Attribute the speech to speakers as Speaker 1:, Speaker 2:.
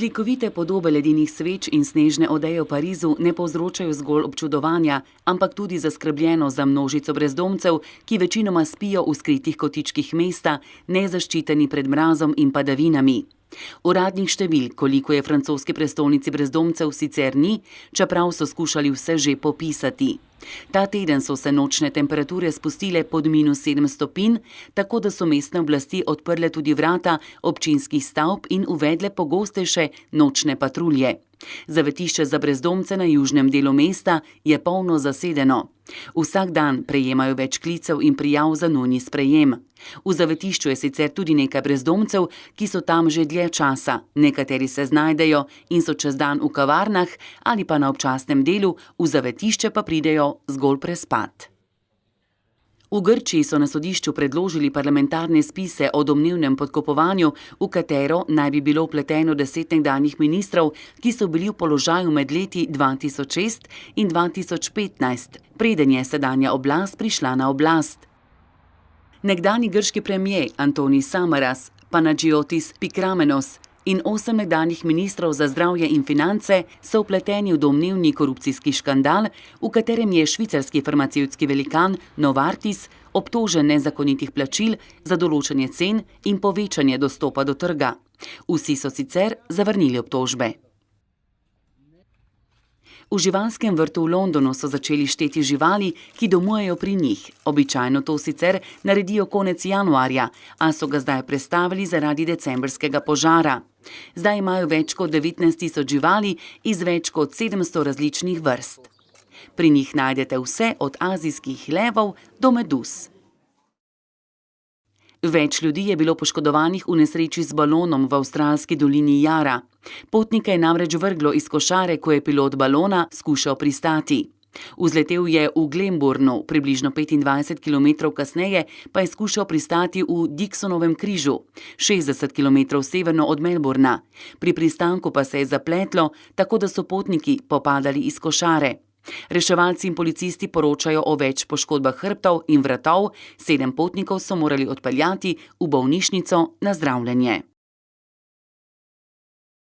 Speaker 1: Slikovite podobe ledenih sveč in snežne odeje v Parizu ne povzročajo zgolj občudovanja, ampak tudi zaskrbljeno za množico brezdomcev, ki večinoma spijo v skritih kotičkih mesta, nezaščiteni pred mrazom in padavinami. Uradnih številk, koliko je v francoski prestolnici brezdomcev, sicer ni, čeprav so skušali vse že popisati. Ta teden so se nočne temperature spustile pod -7 stopinj, tako da so mestne oblasti odprle tudi vrata občinskih stavb in uvedle pogostejše nočne patrulje. Zavetišče za brezdomce na južnem delu mesta je polno zasedeno. Vsak dan prejemajo več klicev in prijav za nujni sprejem. V zavetišču je sicer tudi nekaj brezdomcev, ki so tam že dlje časa. Nekateri se znajdejo in so čez dan v kavarnah ali pa na občasnem delu, v zavetišče pa pridejo zgolj prespat. V Grčiji so na sodišču predložili parlamentarne spise o domnevnem podkupovanju, v katero naj bi bilo vpleteno 10 nekdanjih ministrov, ki so bili v položaju med leti 2006 in 2015, preden je sedanja oblast prišla na oblast. Nekdanji grški premier Antonis Samaras, Panagiotis Pikramenos in 8 nekdanjih ministrov za zdravje in finance so vpleteni v domnevni korupcijski škandal, v katerem je švicarski farmacevtski velikan Novartis obtožen nezakonitih plačil za določanje cen in povečanje dostopa do trga. Vsi so sicer zavrnili obtožbe. V živalskem vrtu v Londonu so začeli šteti živali, ki domujejo pri njih. Običajno to sicer naredijo konec januarja, a so ga zdaj prestavili zaradi decembrskega požara. Zdaj imajo več kot 19.000 živali iz več kot 700 različnih vrst. Pri njih najdete vse od azijskih levov do meduz. Več ljudi je bilo poškodovanih v nesreči z balonom v avstralski dolini Jara. Potnike je namreč vrglo iz košare, ko je pilot balona skušal pristati. Vzletel je v Glenbournu, približno 25 km kasneje pa je skušal pristati v Dixonovem križu, 60 km severno od Melbourna. Pri pristanku pa se je zapletlo, tako da so potniki popadali iz košare. Reševalci in policisti poročajo o več poškodbah hrbtov in vratov, 7 potnikov so morali odpeljati v bolnišnico na zdravljenje.